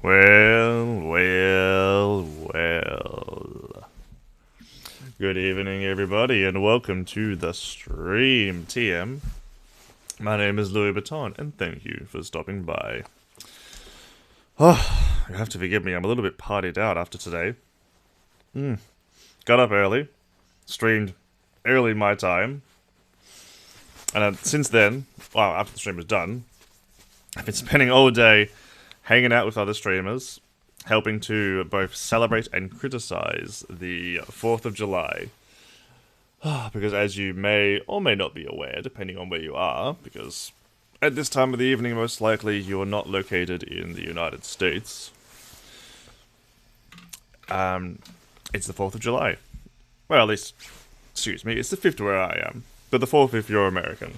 Well. Good evening, everybody, and welcome to the stream, TM. My name is Louis Vuitton, and thank you for stopping by. Oh, you have to forgive me, I'm a little bit partied out after today. Got up early, streamed early my time, and since then, well, after the stream was done, I've been spending all day hanging out with other streamers, helping to both celebrate and criticize the 4th of July. Because as you may or may not be aware, depending on where you are, because at this time of the evening, most likely you are not located in the United States. It's the 4th of July. Well, at least, excuse me, it's the 5th where I am, but the 4th if you're American.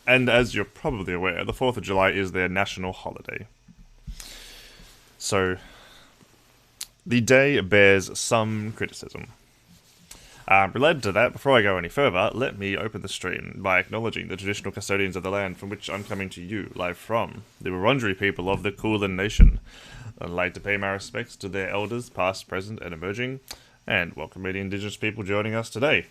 And as you're probably aware, the 4th of July is their national holiday. So, the day bears some criticism. Related to that, before I go any further, let me open the stream by acknowledging the traditional custodians of the land from which I'm coming to you, live from, the Wurundjeri people of the Kulin Nation. I'd like to pay my respects to their elders, past, present, and emerging, and welcome any Indigenous people joining us today.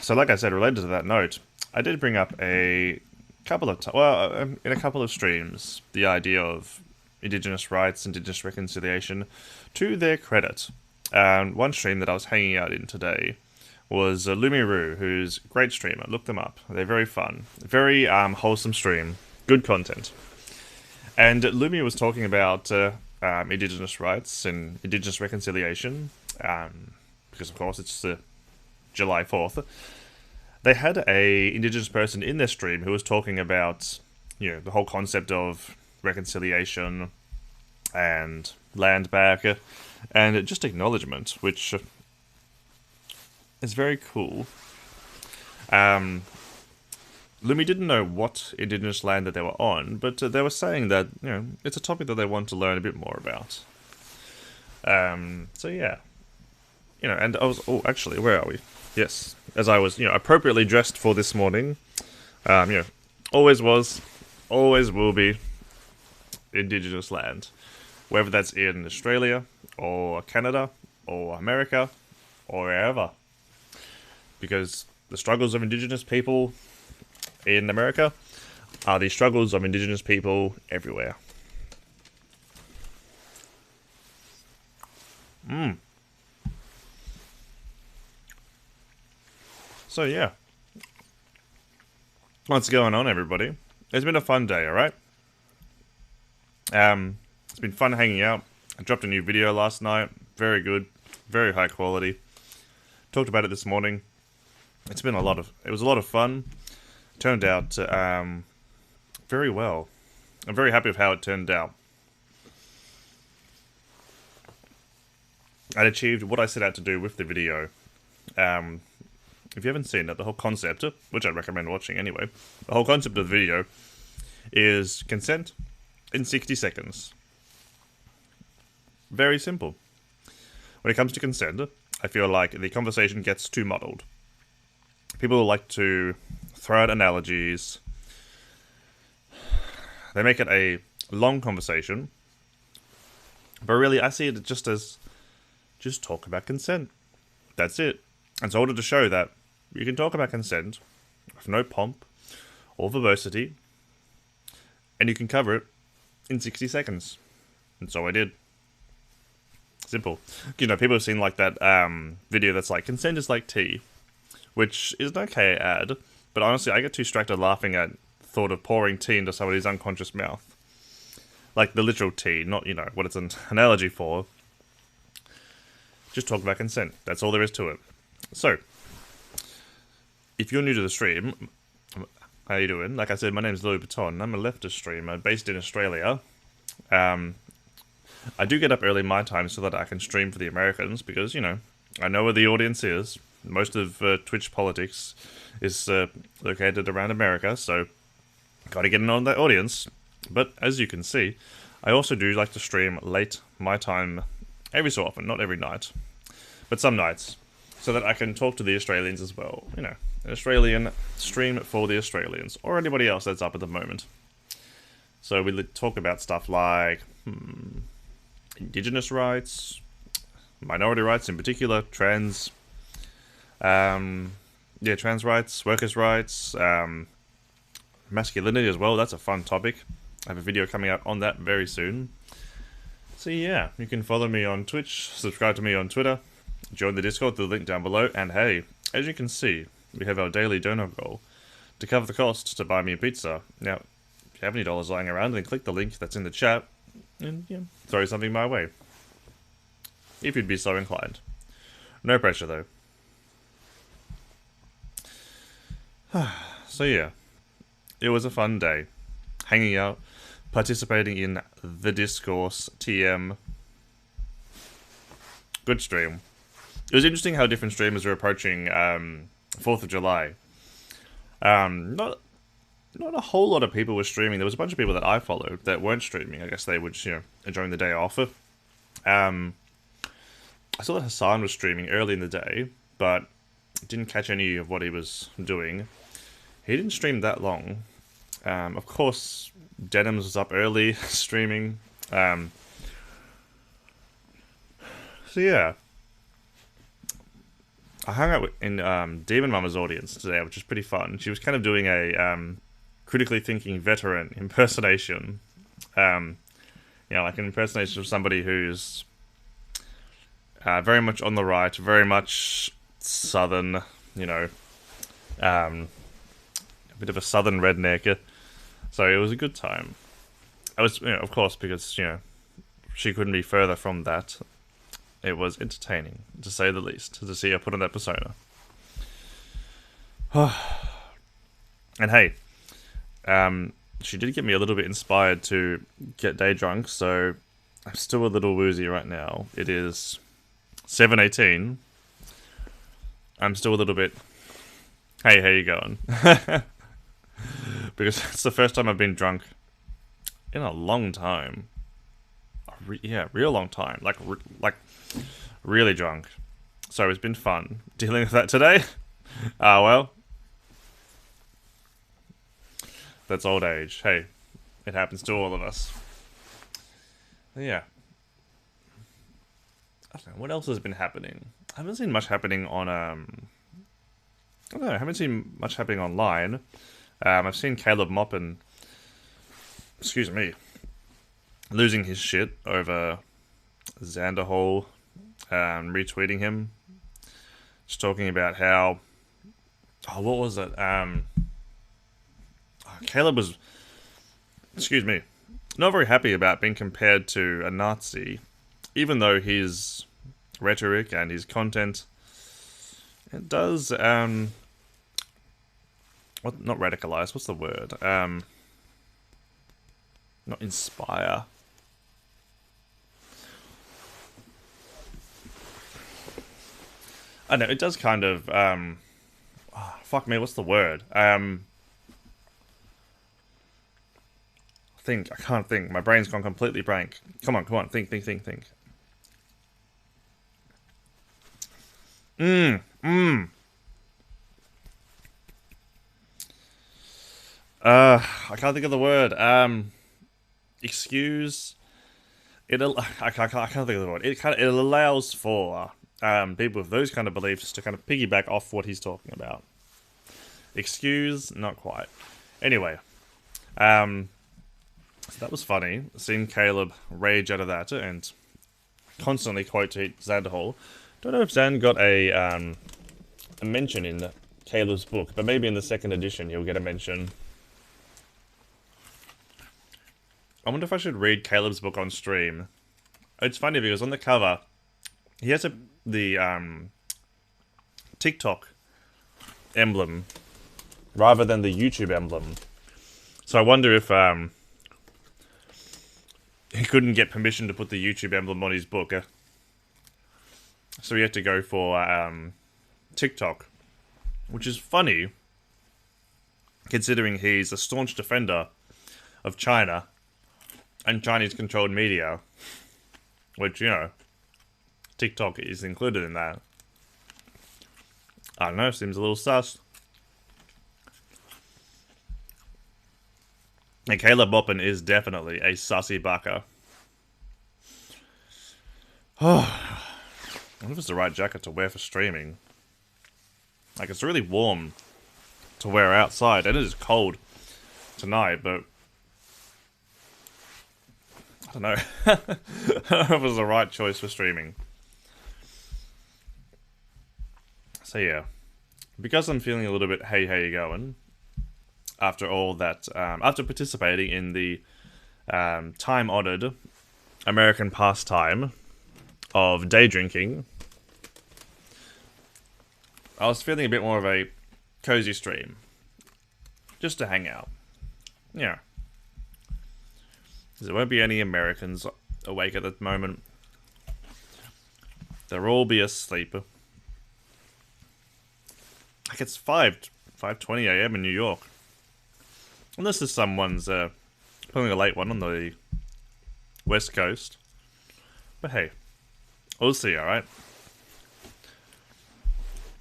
So like I said, related to that note, I did bring up a couple of in a couple of streams, the idea of Indigenous rights, Indigenous reconciliation, to their credit. One stream that I was hanging out in today was Lumiru, who's a great streamer. Look them up. They're very fun. Very wholesome stream. Good content. And Lumi was talking about Indigenous rights and Indigenous reconciliation, because of course it's the July 4th. They had a Indigenous person in their stream who was talking about, the whole concept of reconciliation and land back, and just acknowledgement, which is very cool. Lumi didn't know what Indigenous land that they were on, but they were saying that, it's a topic that they want to learn a bit more about. So yeah. And I was, actually, where are we? Yes, as I was, appropriately dressed for this morning. Always was, always will be Indigenous land. Whether that's in Australia, or Canada, or America, or wherever. Because the struggles of Indigenous people in America are the struggles of Indigenous people everywhere. So yeah. What's going on, everybody? It's been a fun day, alright? It's been fun hanging out. I dropped a new video last night. Very good. Very high quality. Talked about it this morning. It was a lot of fun. Turned out very well. I'm very happy with how it turned out. I'd achieved what I set out to do with the video. If you haven't seen it, the whole concept, which I'd recommend watching anyway, the whole concept of the video is consent in 60 seconds. Very simple. When it comes to consent, I feel like the conversation gets too muddled. People like to throw out analogies. They make it a long conversation. But really, I see it just as, just talk about consent. That's it. And so in order to show that you can talk about consent with no pomp or verbosity, and you can cover it in 60 seconds. And so I did. Simple. People have seen like that video that's like, consent is like tea, which is an okay ad, but honestly, I get too distracted laughing at the thought of pouring tea into somebody's unconscious mouth. Like the literal tea, not, what it's an analogy for. Just talk about consent. That's all there is to it. So, if you're new to the stream, how you doing? Like I said, my name is Louis Vuitton. I'm a leftist streamer based in Australia. I do get up early my time so that I can stream for the Americans because, I know where the audience is. Most of Twitch politics is located around America, so gotta get in on that audience. But as you can see, I also do like to stream late my time every so often, not every night, but some nights, so that I can talk to the Australians as well. An Australian stream for the Australians, or anybody else that's up at the moment. So we talk about stuff like indigenous rights, minority rights in particular, trans rights, workers' rights, masculinity as well. That's a fun topic. I have a video coming out on that very soon. So yeah, you can follow me on Twitch, subscribe to me on Twitter, join the Discord through the link down below, and hey, as you can see, we have our daily dono goal to cover the cost to buy me a pizza. Now, if you have any dollars lying around, then click the link that's in the chat and throw something my way. If you'd be so inclined. No pressure though. So yeah, it was a fun day. Hanging out, participating in the discourse, TM. Good stream. It was interesting how different streamers were approaching 4th of July. Not a whole lot of people were streaming. There was a bunch of people that I followed that weren't streaming. I guess they would, enjoying the day off. I saw that Hassan was streaming early in the day, but didn't catch any of what he was doing. He didn't stream that long. Of course, Denims was up early streaming. So yeah. I hung out in Demon Mama's audience today, which was pretty fun. She was kind of doing a critically thinking veteran impersonation. Like an impersonation of somebody who's very much on the right, very much southern, a bit of a southern redneck. So it was a good time. I was, of course, because, she couldn't be further from that. It was entertaining, to say the least, to see her put on that persona. And hey, she did get me a little bit inspired to get day drunk, so I'm still a little woozy right now. It is 7:18. I'm still a little bit... Hey, how you going? Because it's the first time I've been drunk in a long time. Real long time. Like really drunk. So it's been fun dealing with that today. Well. That's old age. Hey, it happens to all of us. Yeah. I don't know, what else has been happening? I haven't seen much happening on, I don't know, I haven't seen much happening online. I've seen Caleb Moppin, excuse me, losing his shit over Xanderhall, retweeting him, just talking about how, what was it? Caleb was, excuse me, not very happy about being compared to a Nazi, even though his rhetoric and his content, it does, not radicalize, what's the word? Not inspire. I know, it does kind of, fuck me, what's the word? I can't think. My brain's gone completely blank. Come on, think. I can't think of the word. Excuse. I can't think of the word. It allows for people with those kind of beliefs to kind of piggyback off what he's talking about. Excuse, not quite. Anyway, so that was funny. Seeing Caleb rage out of that and constantly quote tweet Xanderhall. Don't know if Xan got a mention in Caleb's book, but maybe in the second edition he'll get a mention. I wonder if I should read Caleb's book on stream. It's funny because on the cover, he has the TikTok emblem rather than the YouTube emblem. So I wonder if he couldn't get permission to put the YouTube emblem on his book. So he had to go for TikTok, which is funny considering he's a staunch defender of China and Chinese-controlled media, which, TikTok is included in that. I don't know, seems a little sus. And Caleb Boppin is definitely a sussy bucker. I wonder if it's the right jacket to wear for streaming. Like, it's really warm to wear outside, and it is cold tonight, but I don't know. I don't know if it was the right choice for streaming. So yeah, because I'm feeling a little bit hey, how you going? After all that, after participating in the time-honored American pastime of day drinking, I was feeling a bit more of a cozy stream. Just to hang out. Yeah. There won't be any Americans awake at the moment. They'll all be asleep. Like, it's 5:20 a.m. in New York. Unless there's someone's pulling a late one on the West Coast. But hey, we'll see, alright?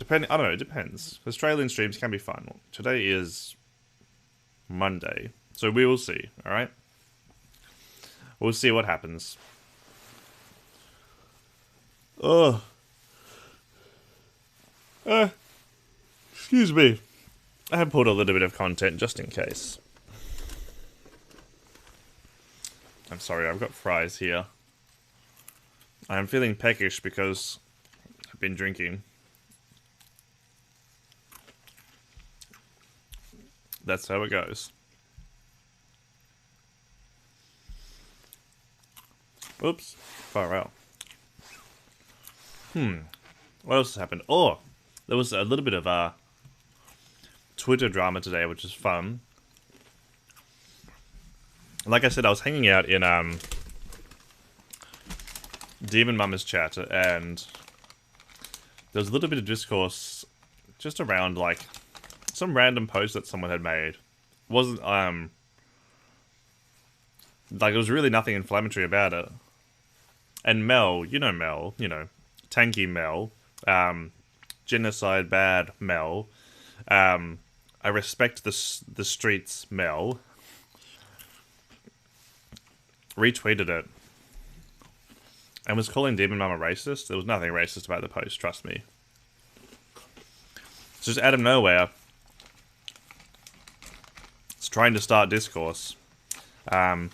I don't know, it depends. Australian streams can be fun. Today is Monday, so we will see, alright? We'll see what happens. Oh. Excuse me. I have pulled a little bit of content just in case. I'm sorry, I've got fries here. I'm feeling peckish because I've been drinking. That's how it goes. Oops. Far out. What else has happened? Oh! There was a little bit of Twitter drama today, which is fun. Like I said, I was hanging out in Demon Mama's chat, and there was a little bit of discourse just around, like, some random post that someone had made. It wasn't, like, it was really nothing inflammatory about it. And Mel, Tanky Mel, Genocide Bad Mel, I respect the streets Mel, retweeted it, and was calling Demon Mama racist. There was nothing racist about the post, trust me. It's just out of nowhere. It's trying to start discourse. I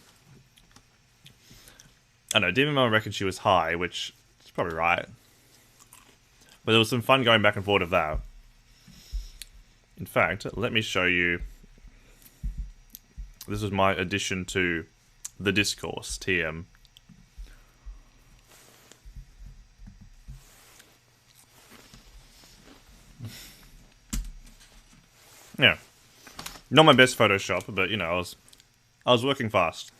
don't know, Demon Mama reckoned she was high, which is probably right. But there was some fun going back and forth of that. In fact, let me show you. This is my addition to the discourse, TM. Yeah. Not my best Photoshop, but, I was working fast.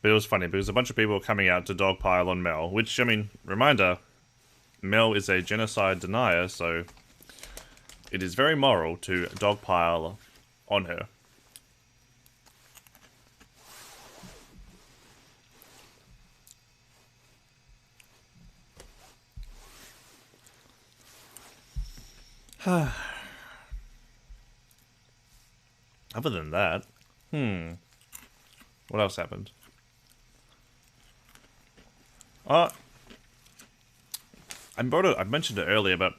But it was funny, because a bunch of people were coming out to dogpile on Mel, which, I mean, reminder, Mel is a genocide denier, so it is very moral to dogpile on her. Other than that, what else happened? I mentioned it earlier, but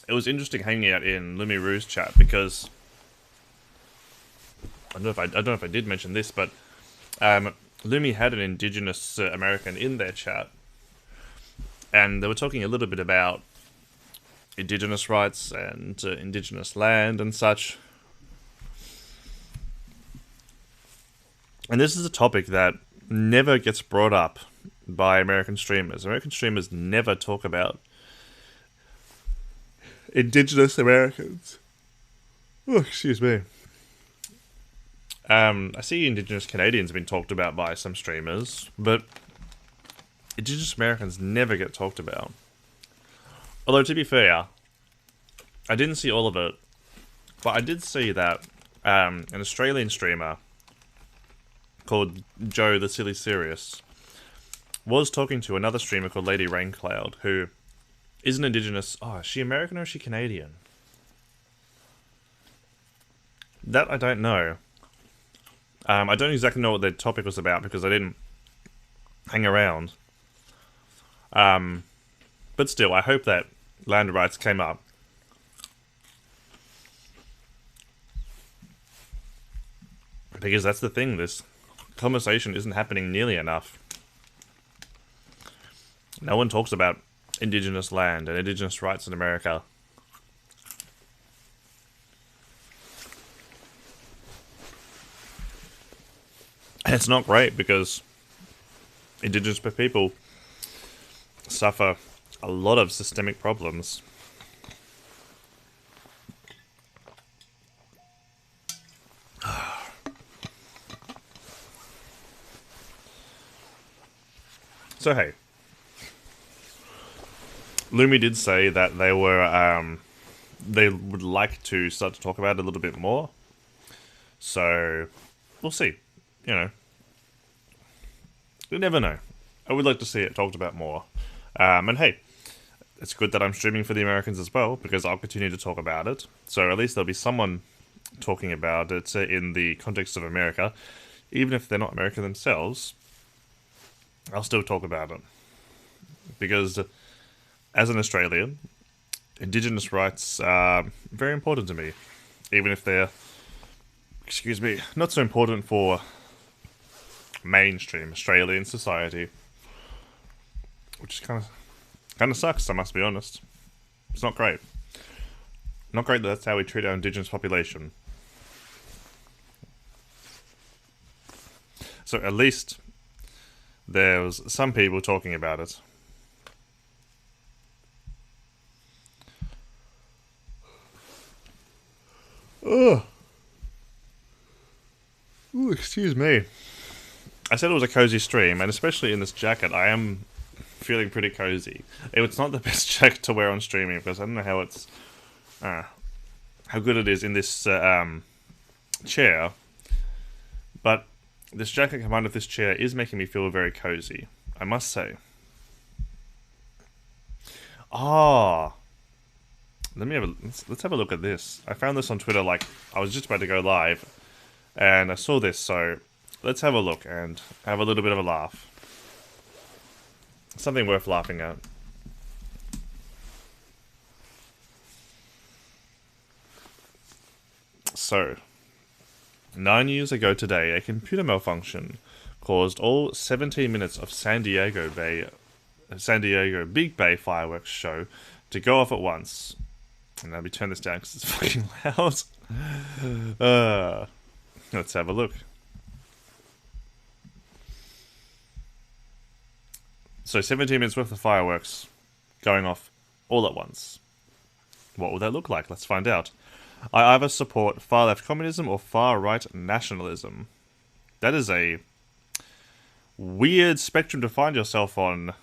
it was interesting hanging out in Lumi Rue's chat because I don't know if I did mention this, but Lumi had an Indigenous American in their chat, and they were talking a little bit about Indigenous rights and Indigenous land and such. And this is a topic that never gets brought up by American streamers. American streamers never talk about Indigenous Americans. Oh, excuse me. I see Indigenous Canadians being talked about by some streamers, but Indigenous Americans never get talked about. Although, to be fair, I didn't see all of it, but I did see that an Australian streamer called Joe the Silly Serious was talking to another streamer called Lady Raincloud, who is an indigenous... Oh, is she American or is she Canadian? That I don't know. I don't exactly know what their topic was about because I didn't hang around. But still, I hope that land rights came up. Because that's the thing, this conversation isn't happening nearly enough. No one talks about indigenous land and indigenous rights in America. And it's not great because indigenous people suffer a lot of systemic problems. So hey, Lumi did say that they were they would like to start to talk about it a little bit more. So we'll see. You know, you never know. I would like to see it talked about more. And hey, it's good that I'm streaming for the Americans as well, because I'll continue to talk about it. So at least there'll be someone talking about it in the context of America. Even if they're not American themselves, I'll still talk about it. Because as an Australian, Indigenous rights are very important to me. Even if they're, excuse me, not so important for mainstream Australian society. Which is kind of sucks, I must be honest. It's not great. Not great that that's how we treat our Indigenous population. So at least there was some people talking about it. Ugh. Ooh, excuse me. I said it was a cozy stream, and especially in this jacket, I am feeling pretty cozy. It's not the best jacket to wear on streaming because I don't know how it's, how good it is in this chair. But this jacket combined with this chair is making me feel very cozy, I must say. Ah, let's have a look at this. I found this on Twitter. Like I was just about to go live, and I saw this. So let's have a look and have a little bit of a laugh. Something worth laughing at. So, 9 years ago today, a computer malfunction caused all 17 minutes of San Diego Big Bay fireworks show to go off at once. And let me turn this down because it's fucking loud. Let's have a look. So 17 minutes worth of fireworks going off all at once. What will that look like? Let's find out. I either support far-left communism or far-right nationalism. That is a weird spectrum to find yourself on,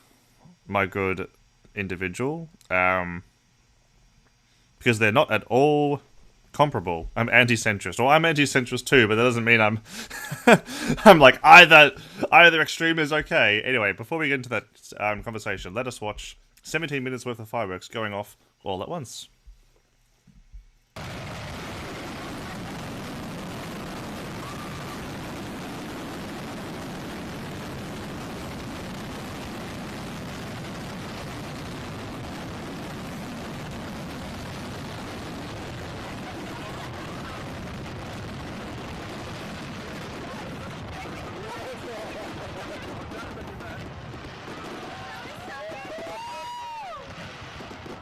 my good individual. Because they're not at all comparable. I'm anti-centrist. Well, I'm anti-centrist too, but that doesn't mean I'm... I'm like, either extreme is okay. Anyway, before we get into that conversation, let us watch 17 minutes worth of fireworks going off all at once.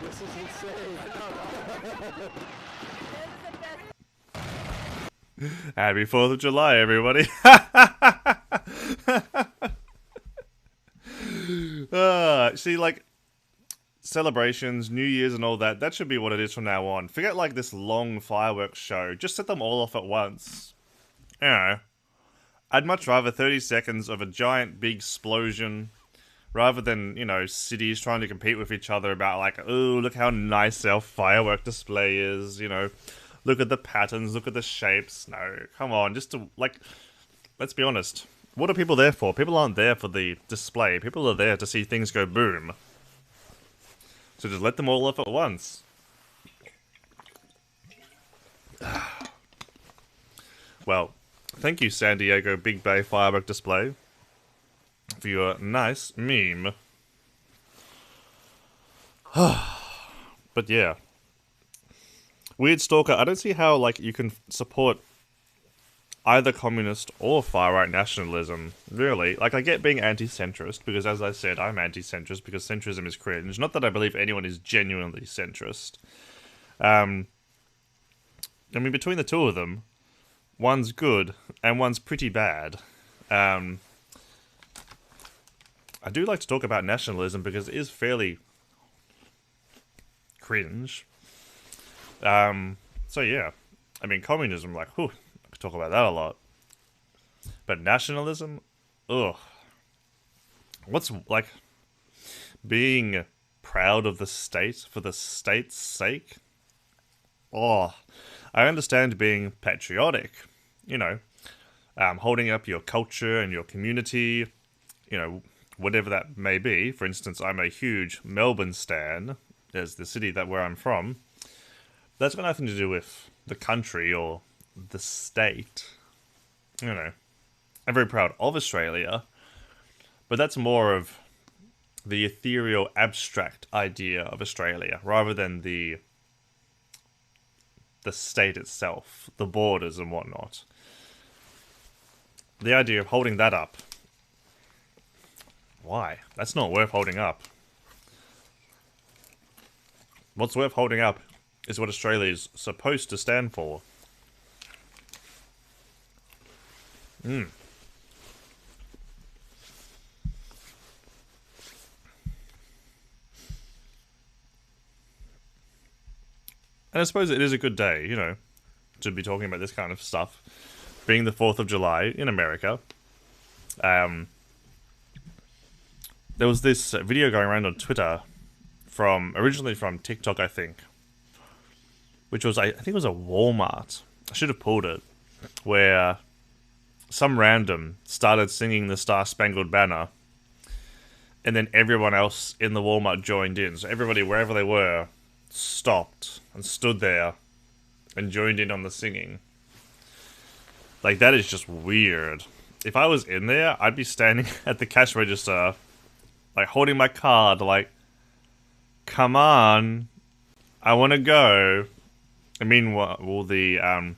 This is insane. Happy 4th of July, everybody. See, like, celebrations, New Year's and all that, that should be what it is from now on. Forget, like, this long fireworks show. Just set them all off at once. You know, I'd much rather 30 seconds of a giant big explosion rather than, you know, cities trying to compete with each other about, like, oh, look how nice our firework display is, you know. Look at the patterns, look at the shapes. No, come on, just to, like, let's be honest. What are people there for? People aren't there for the display. People are there to see things go boom. So just let them all off at once. Well, thank you, San Diego Big Bay Firework Display, for your nice meme. But yeah. Weird Stalker, I don't see how, like, you can support either communist or far-right nationalism, really. Like, I get being anti-centrist, because as I said, I'm anti-centrist, because centrism is cringe. Not that I believe anyone is genuinely centrist. I mean, between the two of them, one's good, and one's pretty bad. I do like to talk about nationalism, because it is fairly cringe. So yeah. I mean, communism, like, whew, I could talk about that a lot. But nationalism? Ugh. What's, like, being proud of the state for the state's sake? Oh, I understand being patriotic, you know, holding up your culture and your community, you know, whatever that may be. For instance, I'm a huge Melbourne stan, as the city where I'm from. That's got nothing to do with the country or the state. You know, I'm very proud of Australia, but that's more of the ethereal, abstract idea of Australia, rather than the state itself, the borders and whatnot. The idea of holding that up. Why? That's not worth holding up. What's worth holding up is what Australia is supposed to stand for. And I suppose it is a good day, you know, to be talking about this kind of stuff. Being the 4th of July in America. There was this video going around on Twitter originally from TikTok, I think. Which was, I think it was a Walmart. I should have pulled it. Where some random started singing the Star Spangled Banner. And then everyone else in the Walmart joined in. So everybody, wherever they were, stopped and stood there and joined in on the singing. Like, that is just weird. If I was in there, I'd be standing at the cash register, like, holding my card, like, come on, I want to go. And meanwhile, the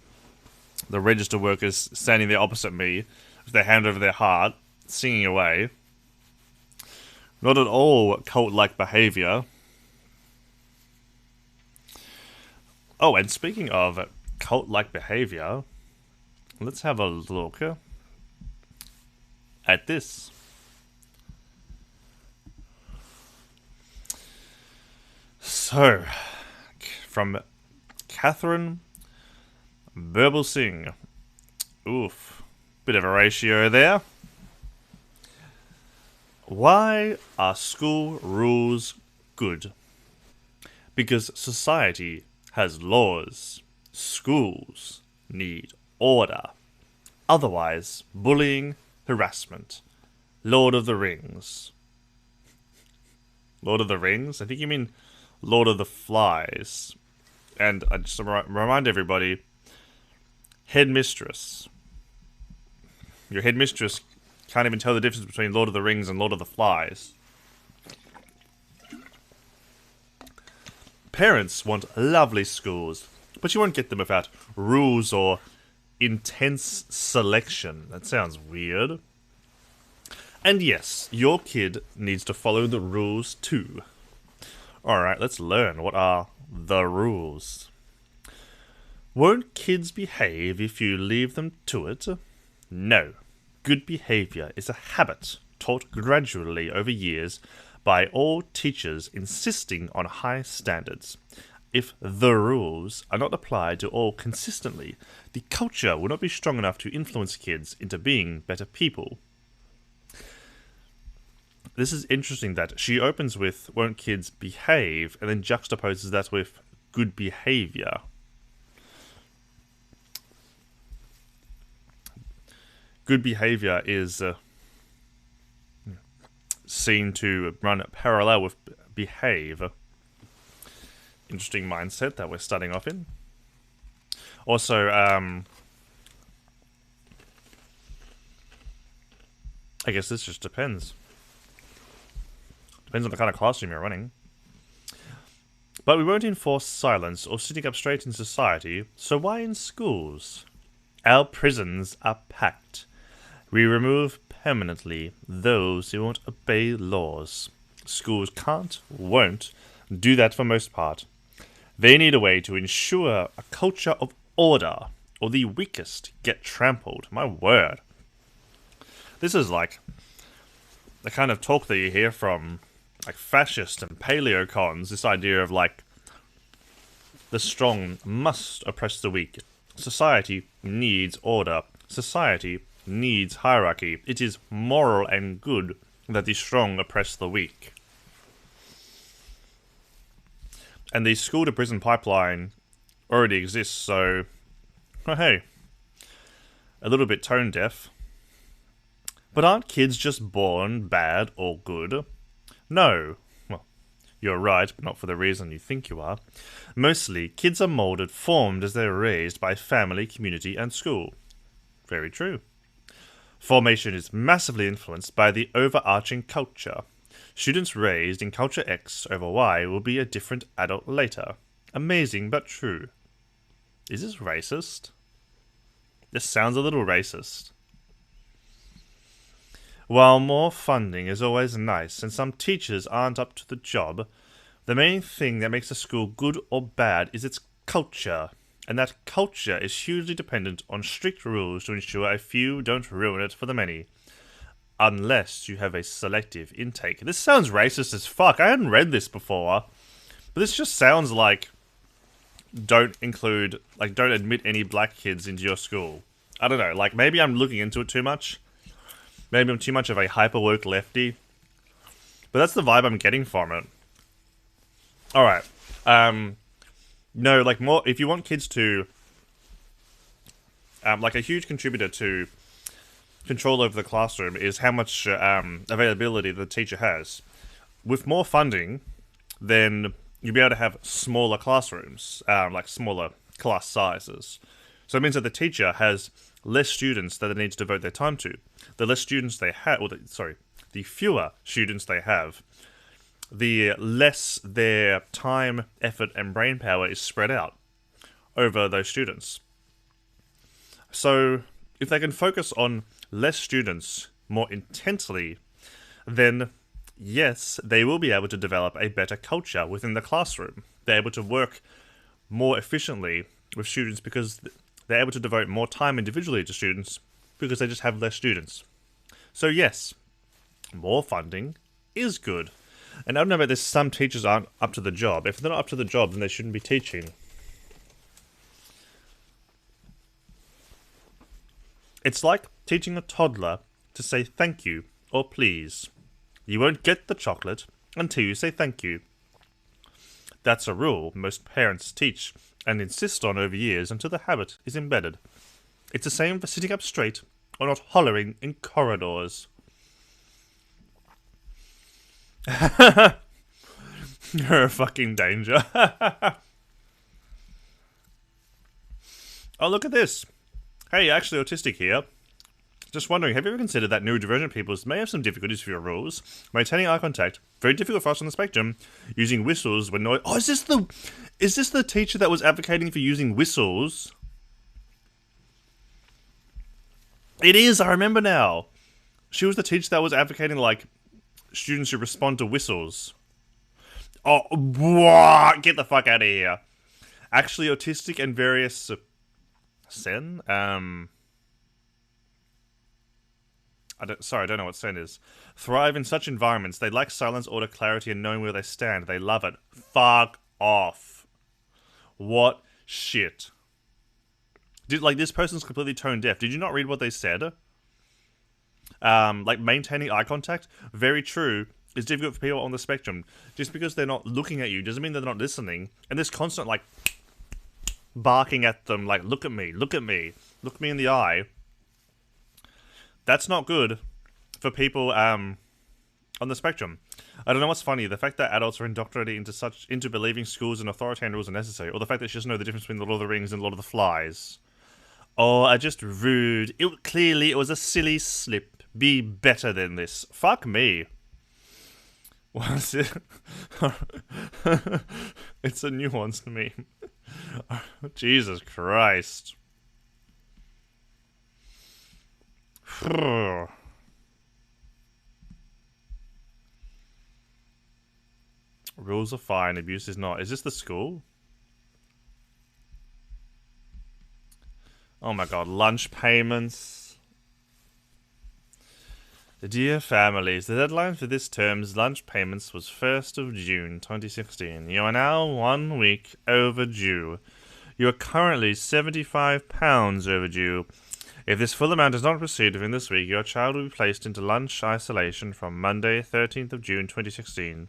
register workers standing there opposite me, with their hand over their heart, singing away. Not at all cult-like behavior. Oh, and speaking of cult-like behavior, let's have a look at this. So, from Catherine Birbal Singh. Oof. Bit of a ratio there. Why are school rules good? Because society has laws. Schools need order. Otherwise, bullying, harassment. Lord of the Rings. Lord of the Rings? I think you mean Lord of the Flies. And I just remind everybody, headmistress. Your headmistress can't even tell the difference between Lord of the Rings and Lord of the Flies. Parents want lovely schools, but you won't get them without rules or intense selection. That sounds weird. And yes, your kid needs to follow the rules too. Alright, let's learn. What are the rules? Won't kids behave if you leave them to it? No. Good behavior is a habit taught gradually over years by all teachers insisting on high standards. If the rules are not applied to all consistently, the culture will not be strong enough to influence kids into being better people. This is interesting that she opens with won't kids behave and then juxtaposes that with good behavior. good behavior is seen to run parallel with behave. Interesting mindset that we're starting off in. Also, I guess this just depends. Depends on the kind of classroom you're running. But we won't enforce silence or sitting up straight in society, so why in schools? Our prisons are packed. We remove permanently those who won't obey laws. Schools can't, won't, do that for most part. They need a way to ensure a culture of order, or the weakest get trampled. My word. This is like the kind of talk that you hear from like fascist and paleocons, this idea of like the strong must oppress the weak. Society needs order. Society needs hierarchy. It is moral and good that the strong oppress the weak. And the school to prison pipeline already exists, so oh, hey, a little bit tone deaf. But aren't kids just born bad or good? No. Well, you're right, but not for the reason you think you are. Mostly, kids are molded, formed as they're raised by family, community, and school. Very true. Formation is massively influenced by the overarching culture. Students raised in culture X over Y will be a different adult later. Amazing, but true. Is this racist? This sounds a little racist. While more funding is always nice and some teachers aren't up to the job, the main thing that makes a school good or bad is its culture, and that culture is hugely dependent on strict rules to ensure a few don't ruin it for the many. Unless you have a selective intake. This sounds racist as fuck. I hadn't read this before, but this just sounds like don't admit any black kids into your school. I don't know, like maybe I'm looking into it too much. Maybe I'm too much of a hyper-woke lefty. But that's the vibe I'm getting from it. Alright. No, like more... If you want kids to... like a huge contributor to control over the classroom is how much availability the teacher has. With more funding, then you'll be able to have smaller classrooms. Like smaller class sizes. So it means that the teacher has less students that they need to devote their time to. The less students they have, the fewer students they have, the less their time, effort, and brain power is spread out over those students. So, if they can focus on less students more intensely, then yes, they will be able to develop a better culture within the classroom. They're able to work more efficiently with students because they're able to devote more time individually to students because they just have less students. So yes, more funding is good. And I don't know about this, some teachers aren't up to the job. If they're not up to the job, then they shouldn't be teaching. It's like teaching a toddler to say thank you or please. You won't get the chocolate until you say thank you. That's a rule most parents teach and insist on over years until the habit is embedded. It's the same for sitting up straight or not hollering in corridors. You're a fucking danger. Oh, look at this. Hey, actually autistic here. Just wondering, have you ever considered that neurodivergent people may have some difficulties with your rules? Maintaining eye contact, very difficult for us on the spectrum. Using whistles when noise... Oh, is this the teacher that was advocating for using whistles? It is, I remember now. She was the teacher that was advocating, like, students should respond to whistles. Oh, what? Get the fuck out of here. Actually, autistic and various... Sen? I don't know what Sen is. Thrive in such environments. They lack silence, order, clarity, and knowing where they stand. They love it. Fuck off. What shit. Like, this person's completely tone deaf. Did you not read what they said? Like, maintaining eye contact, very true, is difficult for people on the spectrum. Just because they're not looking at you doesn't mean they're not listening. And this constant, like, barking at them, like, look at me, look at me, look me in the eye. That's not good for people on the spectrum. I don't know what's funny, the fact that adults are indoctrinated into believing schools and authoritarian rules are necessary, or the fact that she doesn't know the difference between the Lord of the Rings and Lord of the Flies. Oh, I just rude. Clearly, it was a silly slip. Be better than this. Fuck me. What's it? It's a nuanced meme. Jesus Christ. Rules are fine, abuse is not. Is this the school? Oh my god, lunch payments. Dear families, the deadline for this term's lunch payments was 1st of June 2016. You are now 1 week overdue. You are currently £75 overdue. If this full amount is not received within this week, your child will be placed into lunch isolation from Monday, 13th of June 2016.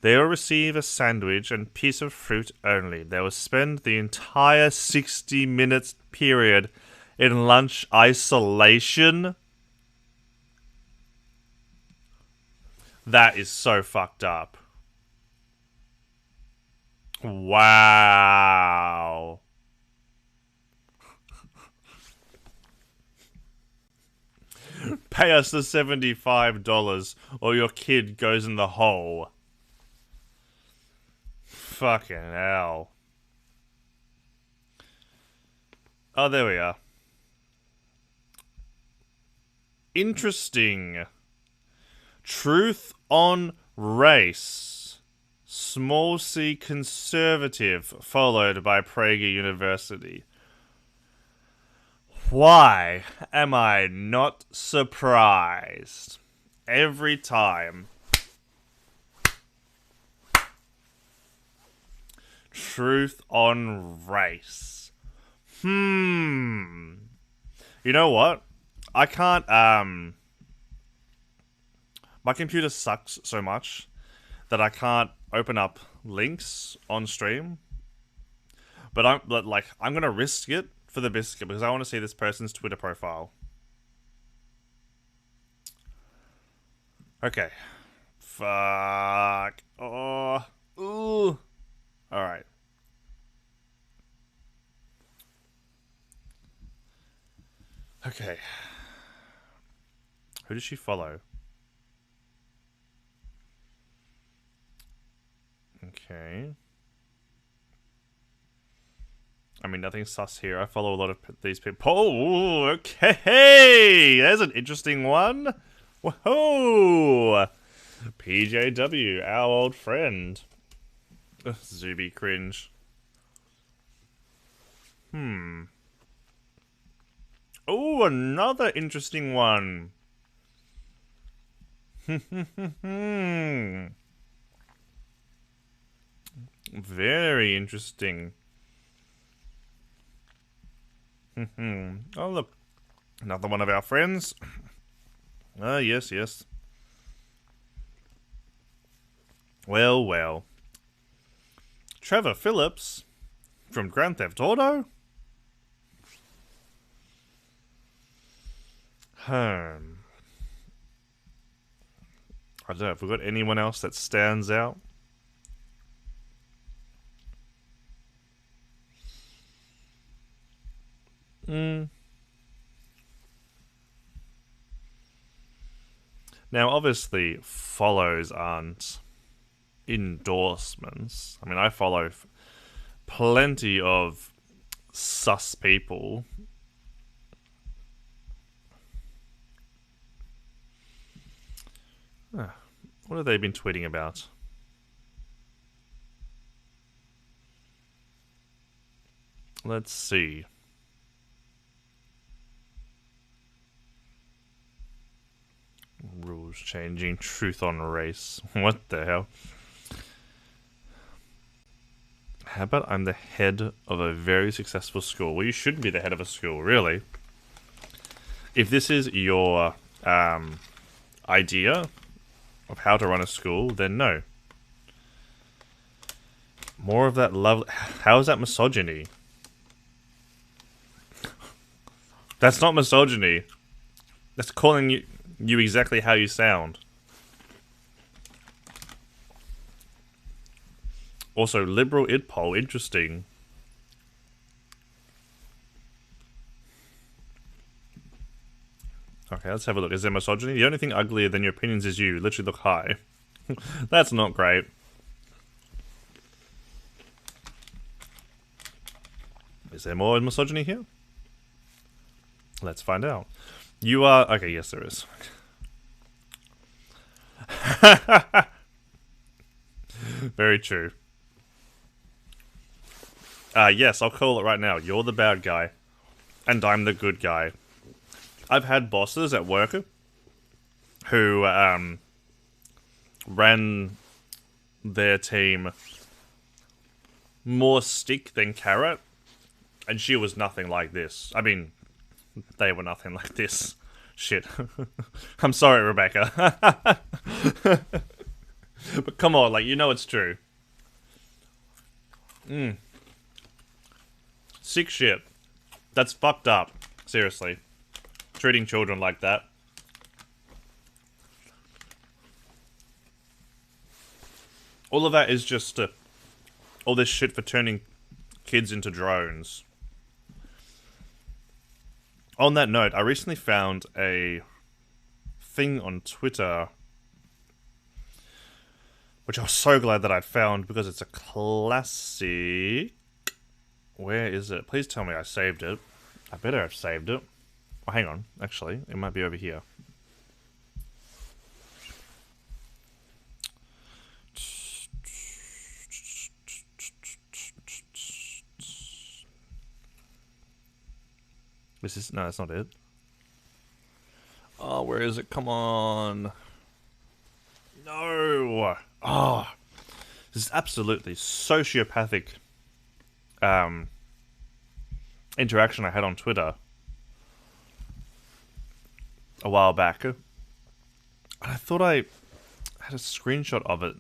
They will receive a sandwich and piece of fruit only. They will spend the entire 60 minutes period in lunch isolation. That is so fucked up. Wow. Pay us the $75 or your kid goes in the hole. Fucking hell. Oh, there we are. Interesting. Truth on race. Small c conservative, followed by Prager University. Why am I not surprised? Every time. Truth on race. You know what? I can't, my computer sucks so much that I can't open up links on stream. But I'm gonna risk it for the biscuit because I want to see this person's Twitter profile. Okay. Fuck. Oh. Ooh. Alright. Okay. Who does she follow? Okay. I mean, nothing sus here. I follow a lot of these people. Oh, okay. There's an interesting one. Whoa. PJW, our old friend. Ugh, Zuby cringe. Oh, another interesting one. Very interesting. Oh, look. Another one of our friends. Ah, yes, yes. Well, well. Trevor Phillips from Grand Theft Auto? I don't know, have we got anyone else that stands out? Now, obviously, follows aren't endorsements. I mean, I follow plenty of sus people. What have they been tweeting about? Let's see. Rules changing, truth on race. What the hell? How about I'm the head of a very successful school? Well, you shouldn't be the head of a school, really. If this is your idea of how to run a school, then no. More of that love. How is that misogyny? That's not misogyny. That's calling you exactly how you sound. Also, liberal id poll, interesting. Okay, let's have a look. Is there misogyny? The only thing uglier than your opinions is you. Literally look high. That's not great. Is there more misogyny here? Let's find out. You are... Okay, yes there is. Very true. Yes, I'll call it right now. You're the bad guy. And I'm the good guy. I've had bosses at work who ran their team more stick than carrot, and she was nothing like this. I mean, they were nothing like this. Shit. I'm sorry, Rebecca. But come on, like, you know it's true. Sick shit. That's fucked up. Seriously. Treating children like that. All of that is just all this shit for turning kids into drones. On that note, I recently found a thing on Twitter, which I was so glad that I found because it's a classic. Where is it? Please tell me I saved it. I better have saved it. Oh, hang on. Actually, it might be over here. This is... No, that's not it. Oh, where is it? Come on. No! Oh, this is absolutely sociopathic interaction I had on Twitter a while back. And I thought I had a screenshot of it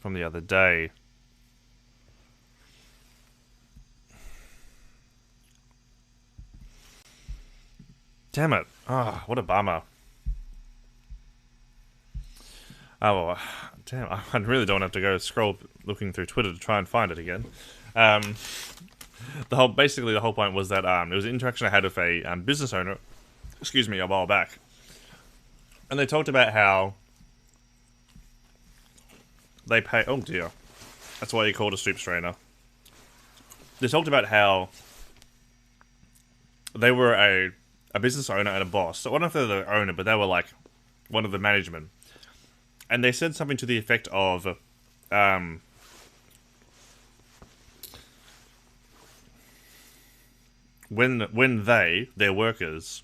from the other day. Damn it. Ah, what a bummer. Oh, well, damn, I really don't have to go scroll looking through Twitter to try and find it again. Basically, the whole point was that it was an interaction I had with a business owner, excuse me, a while back. And they talked about how they pay... Oh, dear. That's why you called a soup strainer. They talked about how they were a business owner and a boss. So I don't know if they're the owner, but they were like one of the management. And they said something to the effect of, when their workers,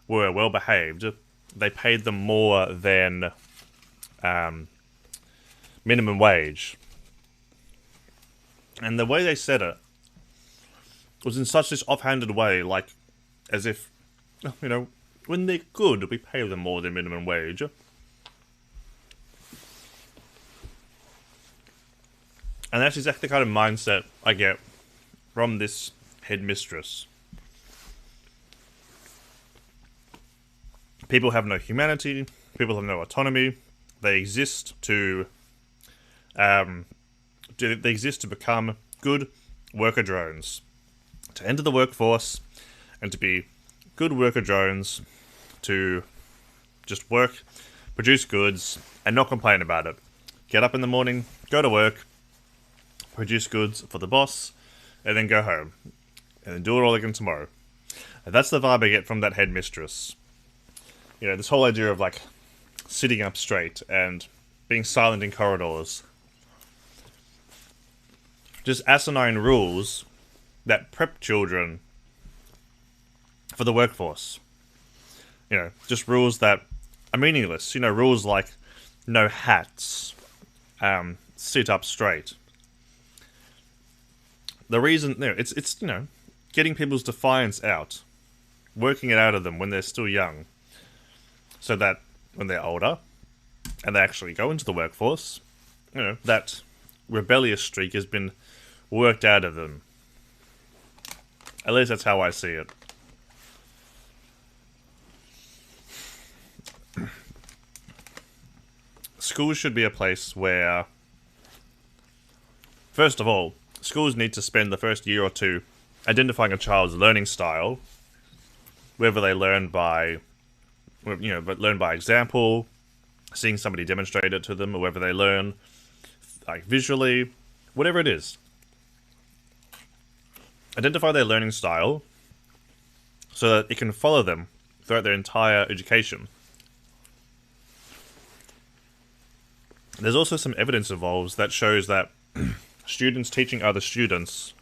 were well behaved, they paid them more than minimum wage. And the way they said it was in such this offhanded way, like as if, you know, when they're good, we pay them more than minimum wage. And that's exactly the kind of mindset I get from this headmistress. People have no humanity. People have no autonomy. They exist to become good worker drones, to enter the workforce, and to be good worker drones, to just work, produce goods, and not complain about it. Get up in the morning, go to work, produce goods for the boss, and then go home. And then do it all again tomorrow. And that's the vibe I get from that headmistress. You know, this whole idea of, like, sitting up straight and being silent in corridors. Just asinine rules that prep children for the workforce. You know, just rules that are meaningless. You know, rules like no hats, sit up straight. The reason, you know, it's you know, getting people's defiance out, working it out of them when they're still young, so that when they're older and they actually go into the workforce, you know, that rebellious streak has been worked out of them. At least that's how I see it. schools should be a place where, first of all, schools need to spend the first year or two identifying a child's learning style, whether they learn by, but learn by example, seeing somebody demonstrate it to them, or whether they learn like visually, whatever it is. Identify their learning style so that it can follow them throughout their entire education. There's also some evidence involved that shows that students teaching other students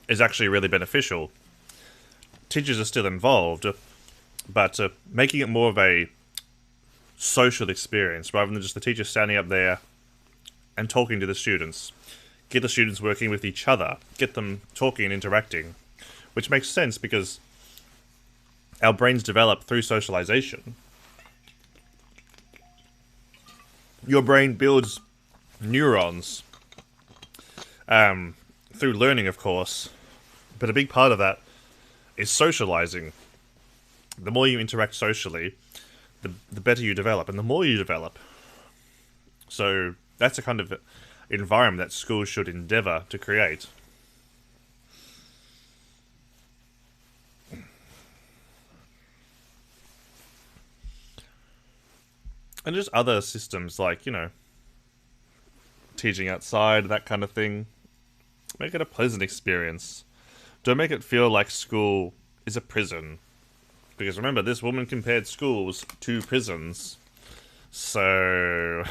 is actually really beneficial. Teachers are still involved, but making it more of a social experience rather than just the teacher standing up there and talking to the students. Get the students working with each other, get them talking and interacting, which makes sense because our brains develop through socialization. Your brain builds neurons through learning, of course, but a big part of that is socializing. The more you interact socially, the better you develop, and the more you develop. So that's a kind of environment that schools should endeavor to create. And just other systems like, teaching outside, that kind of thing. Make it a pleasant experience. Don't make it feel like school is a prison. Because remember, this woman compared schools to prisons. So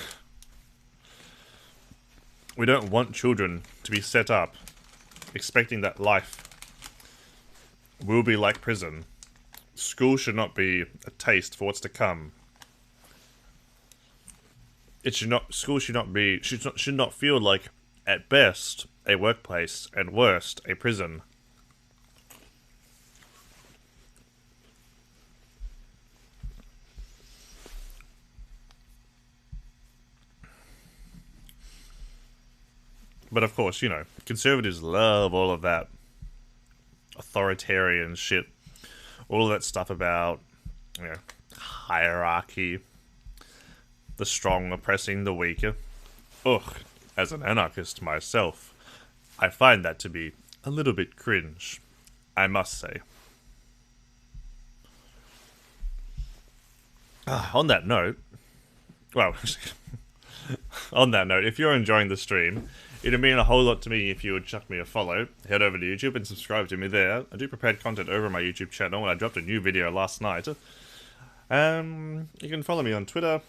we don't want children to be set up expecting that life will be like prison. School should not be a taste for what's to come. School should not feel like, at best, a workplace, and worst, a prison. But of course, conservatives love all of that authoritarian shit. All of that stuff about, hierarchy. The strong oppressing the weaker. Ugh, as an anarchist myself, I find that to be a little bit cringe, I must say. On that note, if you're enjoying the stream, it'd mean a whole lot to me if you would chuck me a follow, head over to YouTube and subscribe to me there. I do prepared content over my YouTube channel, and I dropped a new video last night. You can follow me on Twitter,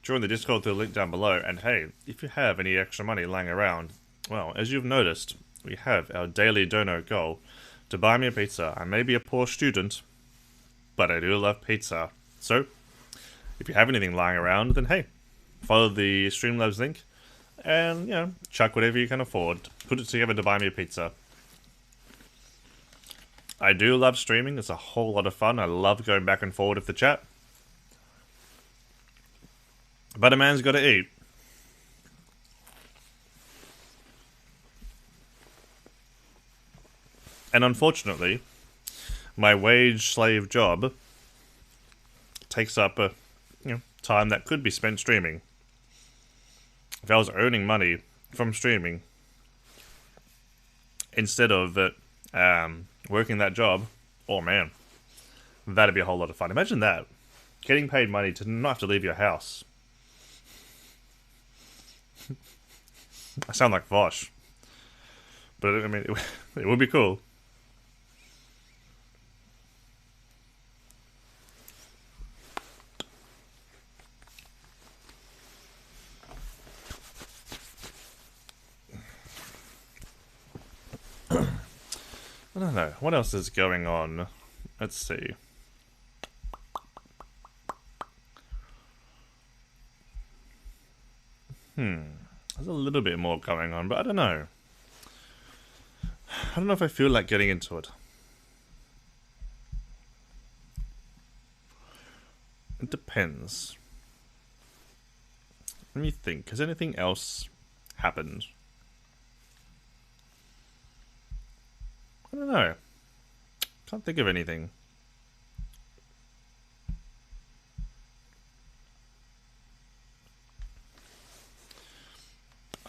join the Discord through the link down below, and hey, if you have any extra money lying around, well, as you've noticed, we have our daily dono goal to buy me a pizza. I may be a poor student, but I do love pizza. So, if you have anything lying around, then hey, follow the Streamlabs link, and, chuck whatever you can afford. Put it together to buy me a pizza. I do love streaming, it's a whole lot of fun. I love going back and forward with the chat. But a man's got to eat. And unfortunately, my wage slave job takes up time that could be spent streaming. If I was earning money from streaming instead of working that job, oh man, that'd be a whole lot of fun. Imagine that. Getting paid money to not have to leave your house. I sound like Vosh. But, I mean, it would be cool. I don't know. What else is going on? Let's see. There's a little bit more going on, but I don't know. I don't know if I feel like getting into it. It depends. Let me think. Has anything else happened? I don't know. Can't think of anything.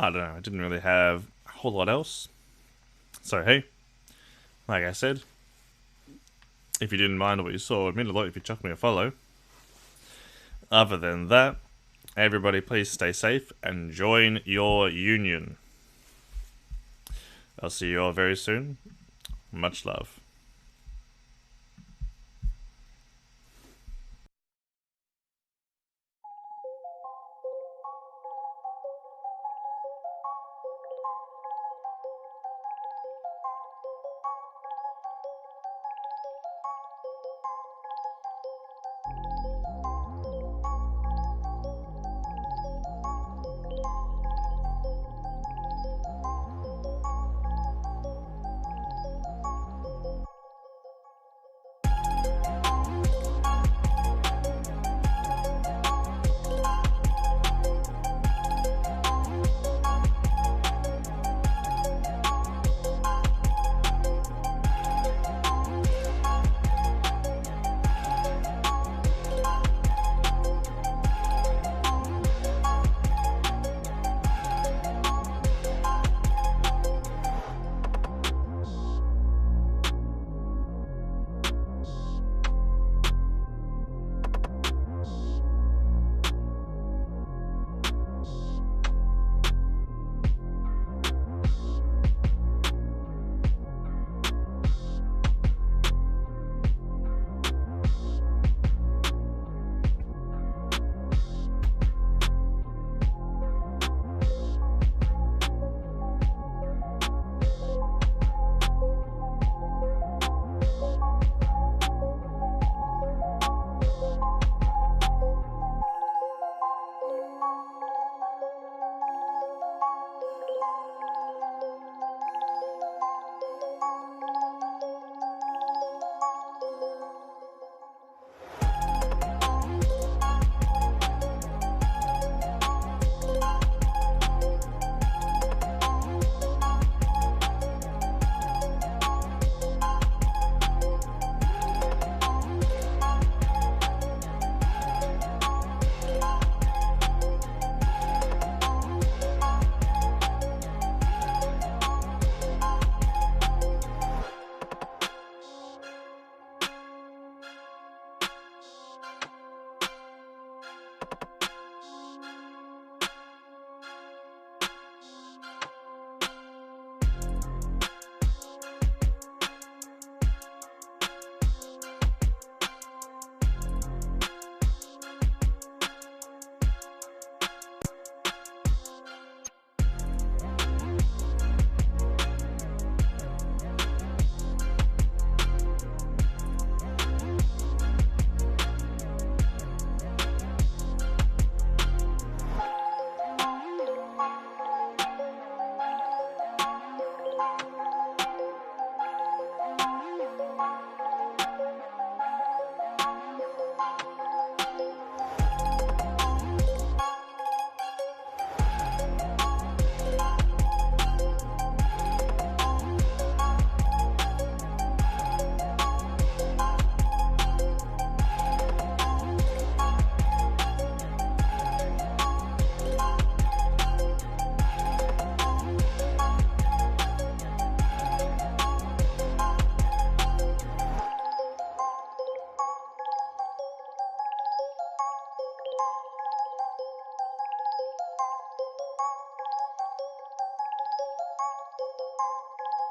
I don't know, I didn't really have a whole lot else. So hey, like I said, if you didn't mind what you saw, it'd mean a lot if you chuck me a follow. Other than that, everybody please stay safe and join your union. I'll see you all very soon. Much love.